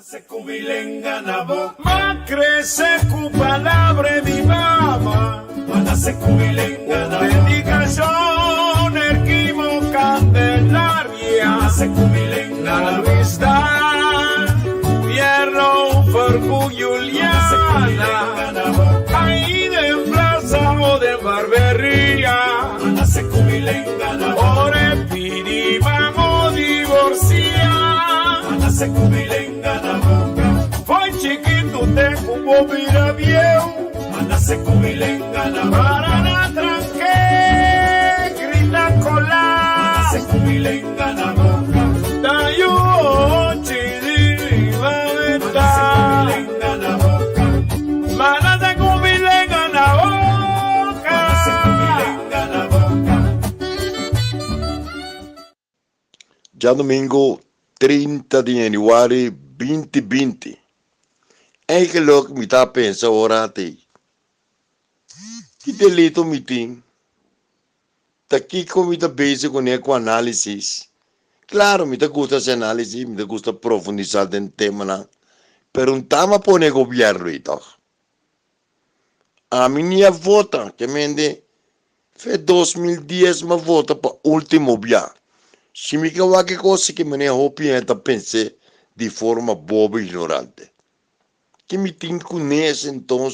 Se cubilenga na boca, ma crece cu palabra di mama. Mana se cubilenga na boca, dedicación erquimo candelaria. Se cubilenga na vista, pierno farbu Juliana. Ahí de plaza o de barbería. Mana se cubilenga na boca, ore pidi vamos divorcia. Mana se cubilenga na boca, foi chiquito tengo un bobira viejo. Mana se cubilenga na boca, para na tranque, grita cola. Mana se cubilenga na boca, dayo chidi va veta. Mana se cubilenga na boca, mana se cubilenga na boca. Mana se cubilenga na boca. Já domingo 30 de januari 2020. Eigenlijk me tá pensando ora te. Que delito me tem. Tá aqui como me tá bezig com análise. Claro, me tá gusta essa análise, me tá gusta profundizar no tema lá. Pero um tema pone governo então. A minha vota, que mende, foi 2010 uma vota para último dia. Se me qualquer coisa que me opinião pensei de forma boba e ignorante. Que me tem que conhecer então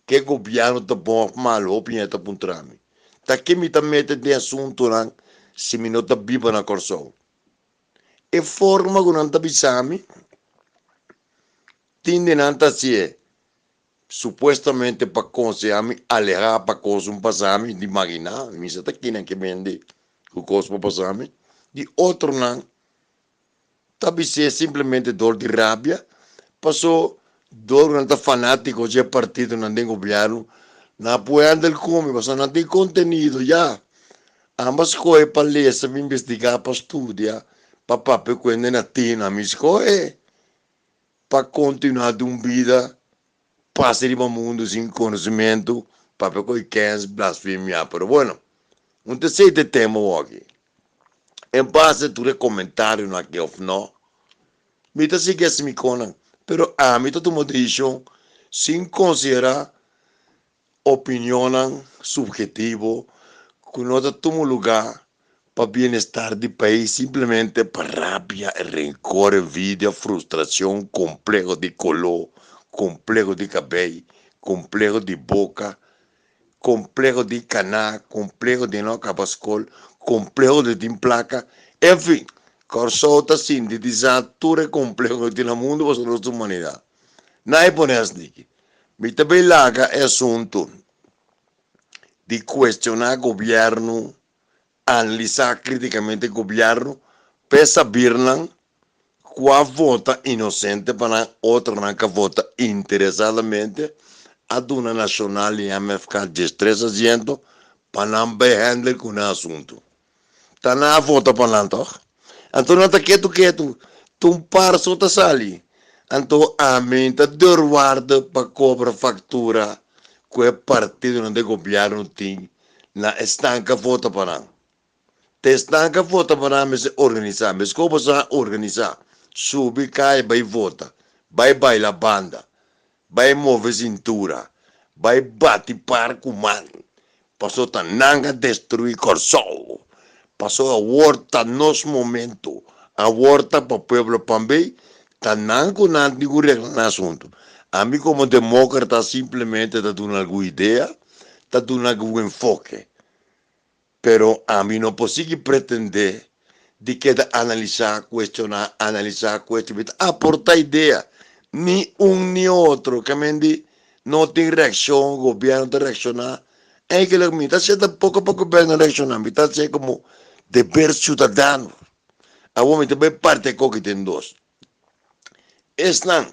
que o governo está bom mal opinião está por trás. Tá que me tá metendo de assunto lá se me não está viva na corção. E forma que não está bisami tende não tá se supostamente para conseguir me alejar para coisa passar-me de imaginar, me está aqui que vende o coisa passar-me. De outro não, talvez seja simplesmente dor de rabia, passou dor não está fanático de partido não tem governo, não apoiando ele come, mas não tem conteúdo já. Ambas coisas para ler, para investigar, para estudar, para papel quando não tem na minha escola, para continuar de uma vida, passar no mundo sem conhecimento, papel que quer blasfemia. Pero bueno, não te sei de tema aqui. Em base a tu comentário aqui ou não, me tá seguindo me conan, pero a mim tu moderação sem considerar opinião subjetivo, que não toma lugar para bem-estar do país, simplesmente para rabia, rencor, envidia, frustração, complexo de color, complexo de cabelo, complexo de boca, complexo de caná, complexo de não cabascol, complexo de placa, enfim, corsolta assim, de desatura complexo de no mundo para a nossa humanidade. Não é por isso que me também laga é assunto de questionar o governo, analisar criticamente o governo, para saber qual vota inocente para outra que vota interessadamente a dona nacional e a me ficar destressado para não behandle com o assunto. Tá na vota para lá, então. Então não tá quieto, tu par só tá sali. Então a mim tá dorguarda para cobrar factura que o partido não de governo tem na estanca vota para lá. Te estanca vota para lá, mas organizar, mas como se organizar? Subi, cai, vai vota, vai bailar banda, vai mover cintura, vai bate par com mano. Passou tá nanga destruir corso. Passou a horta nos momento, a horta para o povo também, está não com nada de regla no assunto. A mim como democrata simplesmente está dando alguma ideia, está dando algum enfoque. Pero a mim não consigo pretender de que analisar, questionar, aportar ideia, nem nem outro, que me não tem reação, o governo está reaccionar. É que ele me está sendo pouco a pouco bem reaccionar, me está sendo como dever cidadano. A homem também parte que tem dois. Estão,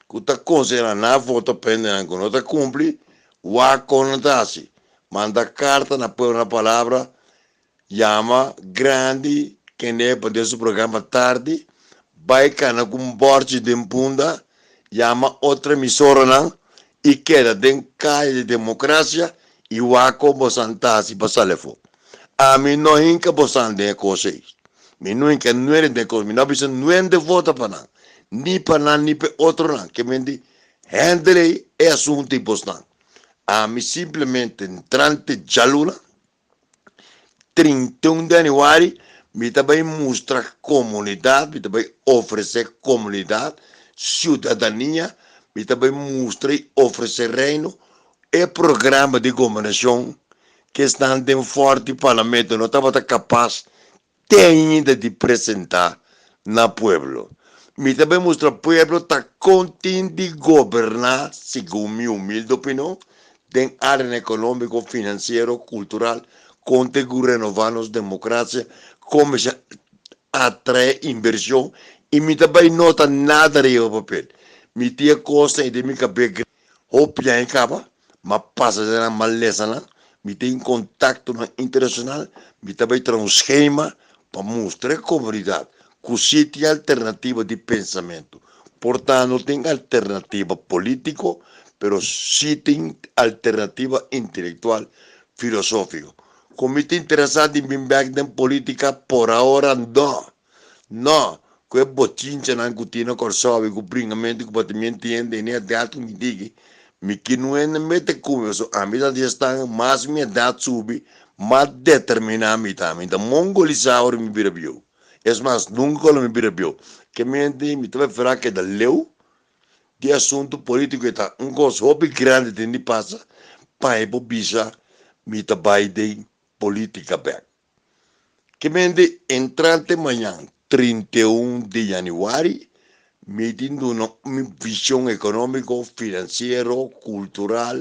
que está considerando a voto pendente, que não está cumpre, o aconotase, manda carta na palavra, chama grande, que nem para esse programa tarde, vai cana com borte de impunda, chama outra emissora não, e queda dentro de democracia, e o aco bosantase para salefo. A mim não inca bosante coisas. Mi não inca não é de coisas, mi não precisa não é de vota para não. ni para nan ni para outro nan, que mendi handle é assunto importante. A mim simplesmente entrante jaluna 31 de januário, me também mostra comunidade, me também oferecer comunidade, cidadania, me também mostra e oferecer reino, e programa de governação que estão em forte parlamento, não estava capaz ainda de apresentar na pueblo. Me também mostra que o pueblo está contente de governar, segundo minha humilde opinião, em área econômica, financeira, cultural, conte renovar democracia, começa a atrair inversão e me também nota nada de papel. Me tinha costa e de me cabeça, opinião em capa, mas passa de uma maleza, me tem contato internacional, me também traz um esquema para mostrar a comunidade que existe alternativa de pensamento. Portanto, não tem alternativa política, mas sim tem alternativa intelectual, filosófica. Como estou interessado em vir em política, por agora não. Não. Que é botinha na cutina corsovi, que bringamento que pode me entender, nem a data me diga, me que não é na meta como a minha gestão, mas minha data sube, mas determinar a minha também. Então, mongolizauro me vira bio. É mais, nunca me vira bio. Que me entende, me também fará que da leu, de assunto político, está um gosto hobby grande de passa, para ir bisa, me também de política back. Que me entende, entrante amanhã, 31 de januário, me dando uma visão econômica, financeira, cultural,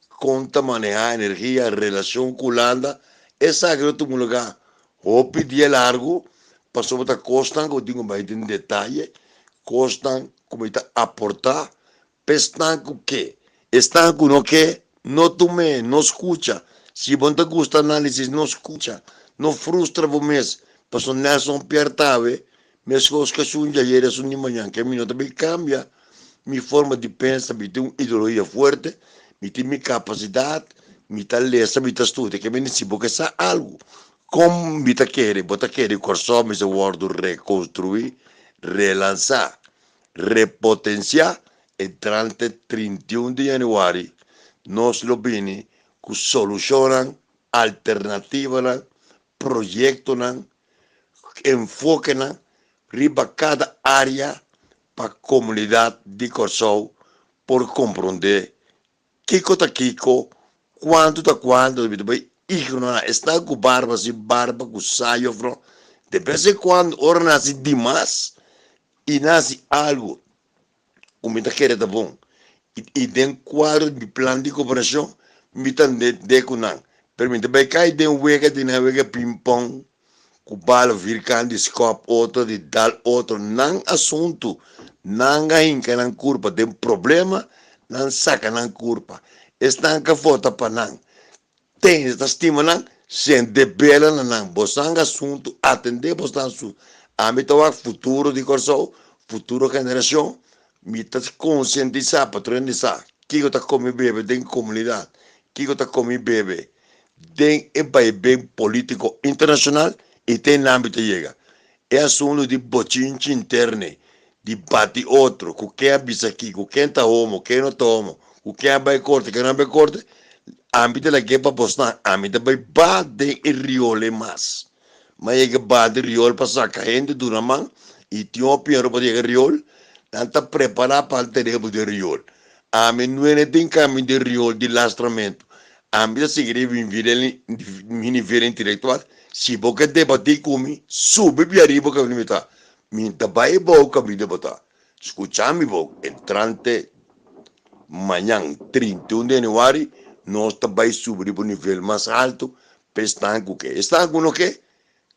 conta manejar energia, relação com Holanda, essa é outro lugar. O dia largo, passou para costan, que eu digo mais em detalhe, costan, como está aportar, pestan com o que? Estão com o que? Não tome, não escuta. Se você gosta de análise, não escuta. Não frustra você. Passou nessa apertava, minhas coisas que são de ayer, são de manhã, que a minha também cambia. Minha forma de pensar, me tem uma ideologia forte, me tem minha capacidade, me está lessa, me está estuda, que me diz, porque é algo. Como me está querendo, bota querendo, corso, me se guardo reconstruir, relançar, repotenciar, entrante 31 de januário, nós lo vini, que solucionam, alternativas, projetos, enfoque riba cada área para a comunidade de Corsou por compreender Kiko ta Kiko, quanto ta quanto, está com barba, se barba, com saio, de vez em quando, ora nasce demais e nasce algo, como está querendo bom, e tem quadro de plano de cooperação, me está de cunan, permite, vai cair de wega, de na wega ping-pong, o balo vircando de scope outro, de dar outro, não assunto, não ainda não curva, tem problema, não saca não curva, está que falta para não, tem esta estima não, sem debela não, bostanga assunto, atender bostanga assunto, a mim tá futuro de corso, futuro geração, me tá conscientizar, patronizar, que eu tá como bebê, tem comunidade, que eu tá como bebê, tem bem político internacional, e tem âmbito chega. É assunto de bochinche interno, de bate outro, com quem avisa aqui, com quem está homo, quem não está homo, com quem vai corte, quem não vai corte, âmbito lá que é para postar, âmbito vai bate e riole mais. Mas é que bate riole para sacar gente do na mão, e tinha um pior para chegar riole, não está preparado para o terreno de riole. A mim não é tem caminho de riole, de lastramento. A mim se queria vir nível intelectual, se você debater comigo, sube para arriba que me está. Me vai boca me debater. Escuchame boca, entrante amanhã 31 de januário, nós vai subir para o nível mais alto, para estar com o que? Está com o que?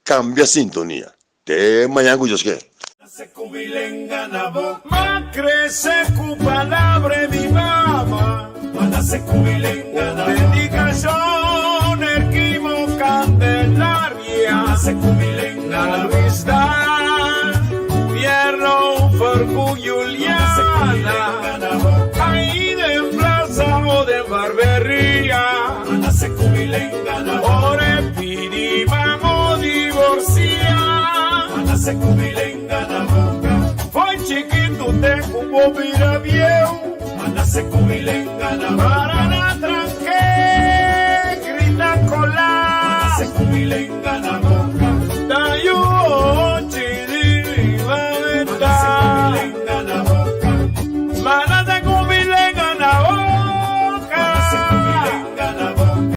Cambia a sintonia. Até amanhã com Deus quer. Ma crece cu palabra mi mamá, dedicazione erchimo candelaria, la vista, Pierro Farcu Giuliana, ahí de plaza o de barbería, ore pidi vamos divorciar, foi chiquito. un bobira viejo, Manase kubilenga na para la tranque, grita cola. Manase kubilenga